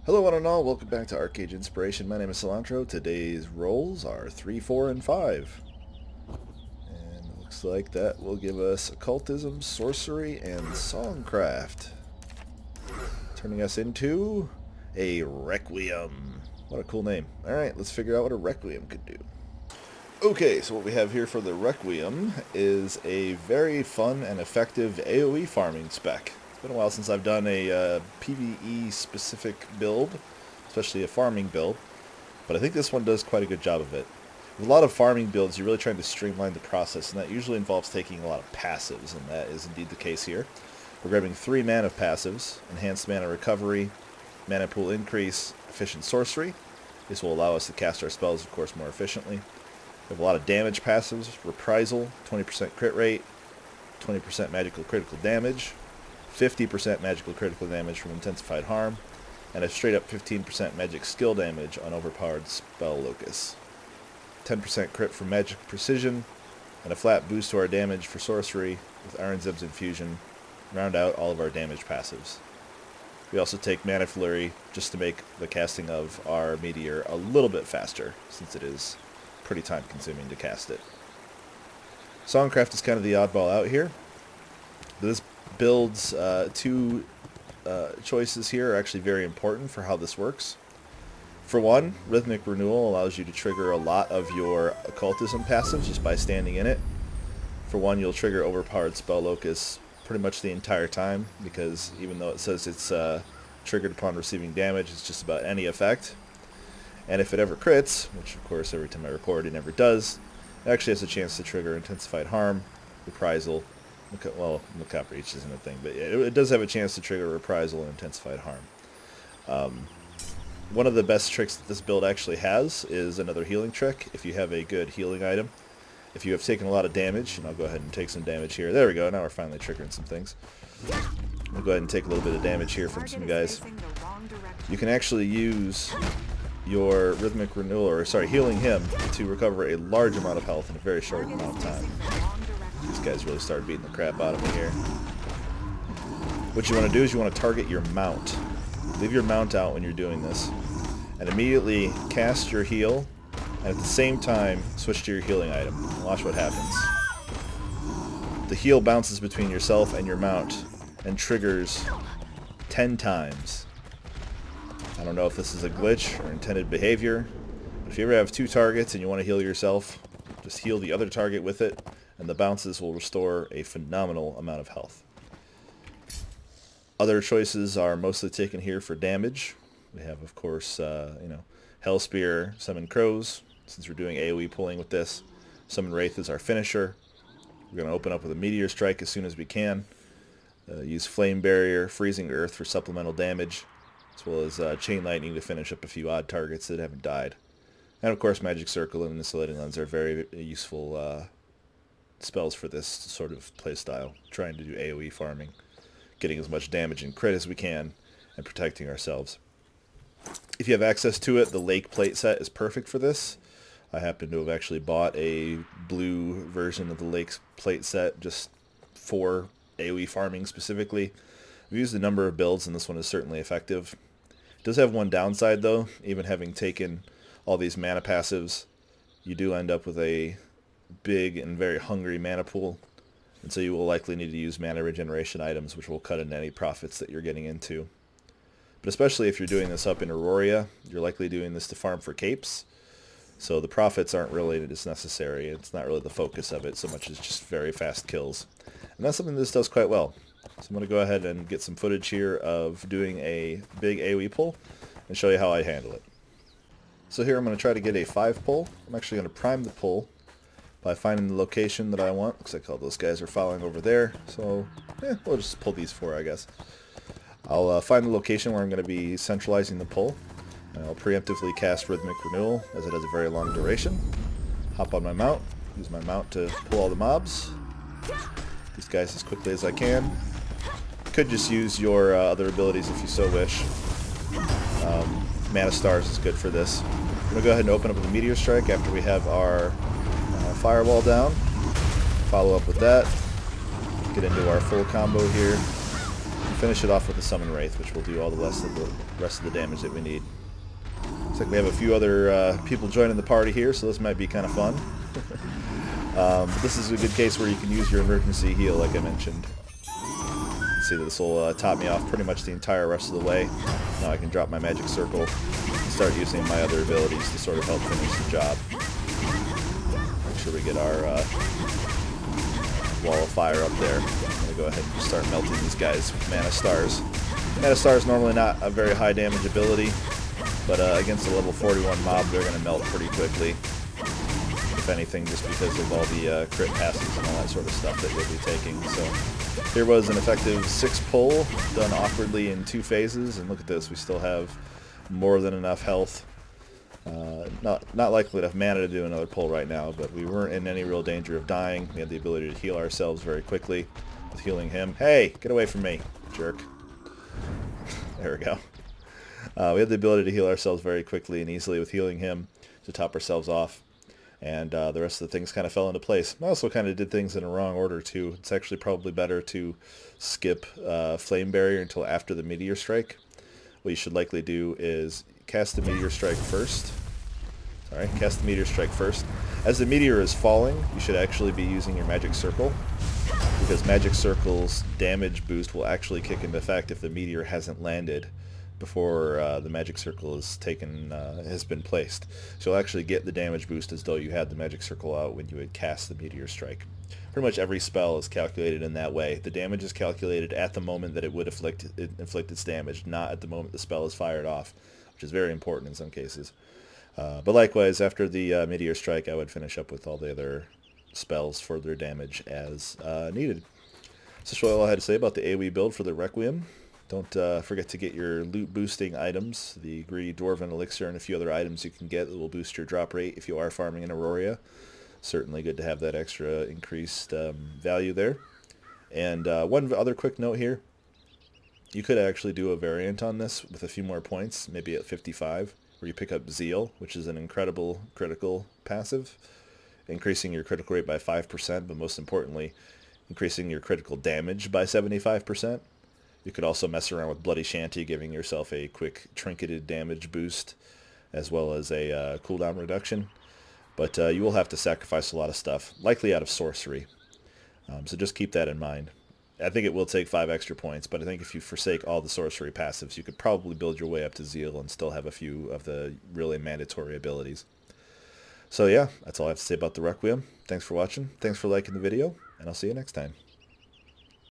Hello one and all, welcome back to ArcheAge Inspiration. My name is Cilantro. Today's rolls are 3, 4, and 5. And it looks like that will give us Occultism, Sorcery, and Songcraft. Turning us into a Requiem. What a cool name. Alright, let's figure out what a Requiem could do. Okay, so what we have here for the Requiem is a very fun and effective AoE farming spec. It's been a while since I've done a PvE specific build, especially a farming build, but I think this one does quite a good job of it. With a lot of farming builds, you're really trying to streamline the process, and that usually involves taking a lot of passives, and that is indeed the case here. We're grabbing 3 mana passives: Enhanced Mana Recovery, Mana Pool Increase, Efficient Sorcery. This will allow us to cast our spells, of course, more efficiently. We have a lot of damage passives: Reprisal, 20% crit rate, 20% magical critical damage, 50% magical critical damage from Intensified Harm, and a straight up 15% magic skill damage on overpowered spell locus. 10% crit for magic precision, and a flat boost to our damage for sorcery with Iron Zeb's Infusion. Round out all of our damage passives. We also take Mana Flurry just to make the casting of our meteor a little bit faster, since it is pretty time consuming to cast it. Songcraft is kind of the oddball out here. This build's two choices here are actually very important for how this works. For one, Rhythmic Renewal allows you to trigger a lot of your occultism passives just by standing in it. For one, you'll trigger overpowered spell locus pretty much the entire time, because even though it says it's triggered upon receiving damage, it's just about any effect. And if it ever crits, which of course every time I record it never does, it actually has a chance to trigger Intensified Harm, Reprisal. Well, Macabre Reach isn't a thing, but it does have a chance to trigger Reprisal and Intensified Harm. One of the best tricks that this build actually has is another healing trick. If you have a good healing item, if you have taken a lot of damage, and I'll go ahead and take some damage here. There we go, now we're finally triggering some things. I'll go ahead and take a little bit of damage here from some guys. You can actually use your Rhythmic Renewal, or sorry, healing him, to recover a large amount of health in a very short amount of time. These guys really started beating the crap out of me here. What you want to do is you want to target your mount. Leave your mount out when you're doing this, and immediately cast your heal, and at the same time switch to your healing item. Watch what happens. The heal bounces between yourself and your mount and triggers 10 times. I don't know if this is a glitch or intended behavior, but if you ever have 2 targets and you want to heal yourself, just heal the other target with it, and the bounces will restore a phenomenal amount of health. Other choices are mostly taken here for damage. We have, of course, Hell Spear, Summon Crows, since we're doing AoE pulling with this. Summon Wraith is our finisher. We're going to open up with a Meteor Strike as soon as we can. Use Flame Barrier, Freezing Earth for supplemental damage, as well as Chain Lightning to finish up a few odd targets that haven't died. And of course Magic Circle and Insulating Lens are very useful spells for this sort of playstyle, trying to do AoE farming, getting as much damage and crit as we can, and protecting ourselves. If you have access to it, the Lake Plate set is perfect for this. I happen to have actually bought a blue version of the Lake Plate set just for AoE farming specifically. I've used a number of builds, and this one is certainly effective. It does have one downside though. Even having taken all these mana passives, you do end up with a big and very hungry mana pool, and so you will likely need to use mana regeneration items, which will cut into any profits that you're getting into. But especially if you're doing this up in Aurora, you're likely doing this to farm for capes, so the profits aren't really as necessary. It's not really the focus of it so much as just very fast kills, and that's something this does quite well. So I'm going to go ahead and get some footage here of doing a big AoE pull and show you how I handle it. So here I'm going to try to get a 5 pull. I'm actually going to prime the pull by finding the location that I want. Looks like all those guys are following over there, so we'll just pull these 4, I guess. I'll find the location where I'm going to be centralizing the pull, and I'll preemptively cast Rhythmic Renewal, as it has a very long duration. Hop on my mount, use my mount to pull all the mobs. These guys as quickly as I can. You could just use your other abilities if you so wish. Mana Stars is good for this. I'm going to go ahead and open up with a Meteor Strike after we have our Fireball down. Follow up with that. Get into our full combo here. finish it off with the Summon Wraith, which will do all the rest of the damage that we need. Looks like we have a few other people joining the party here, so this might be kind of fun. But this is a good case where you can use your emergency heal, like I mentioned. See that this will top me off pretty much the entire rest of the way. Now I can drop my magic circle and start using my other abilities to sort of help finish the job. Make sure we get our wall of fire up there. I'm going to go ahead and just start melting these guys with Mana Stars. Mana Star is normally not a very high damage ability, but against a level 41 mob they're going to melt pretty quickly. If anything, just because of all the crit passes and all that sort of stuff that you'll be taking. So here was an effective 6 pull, done awkwardly in 2 phases, and look at this, we still have more than enough health. Not likely enough mana to do another pull right now, but we weren't in any real danger of dying. We had the ability to heal ourselves very quickly with healing him. Hey, get away from me, jerk. There we go. We had the ability to heal ourselves very quickly and easily with healing him to top ourselves off. And the rest of the things kind of fell into place. I also kind of did things in a wrong order too. It's actually probably better to skip Flame Barrier until after the Meteor Strike. What you should likely do is cast the Meteor Strike first. Cast the Meteor Strike first. As the meteor is falling, you should actually be using your Magic Circle, because Magic Circle's damage boost will actually kick into effect if the meteor hasn't landed before the Magic Circle is has been placed. So you'll actually get the damage boost as though you had the Magic Circle out when you had cast the Meteor Strike. Pretty much every spell is calculated in that way. The damage is calculated at the moment that it would inflict its damage, not at the moment the spell is fired off, which is very important in some cases. But likewise, after the Meteor Strike, I would finish up with all the other spells for their damage as needed. So that's all I had to say about the AoE build for the Requiem. Don't forget to get your loot boosting items, the Greedy Dwarven Elixir and a few other items you can get that will boost your drop rate if you are farming in Aurora. Certainly good to have that extra increased value there. And one other quick note here. You could actually do a variant on this with a few more points, maybe at 55, where you pick up Zeal, which is an incredible critical passive, increasing your critical rate by 5%, but most importantly, increasing your critical damage by 75%. You could also mess around with Bloody Shanty, giving yourself a quick trinketed damage boost, as well as a cooldown reduction. But you will have to sacrifice a lot of stuff, likely out of sorcery. So just keep that in mind. I think it will take 5 extra points, but I think if you forsake all the sorcery passives, you could probably build your way up to Zeal and still have a few of the really mandatory abilities. So yeah, that's all I have to say about the Requiem. Thanks for watching, thanks for liking the video, and I'll see you next time.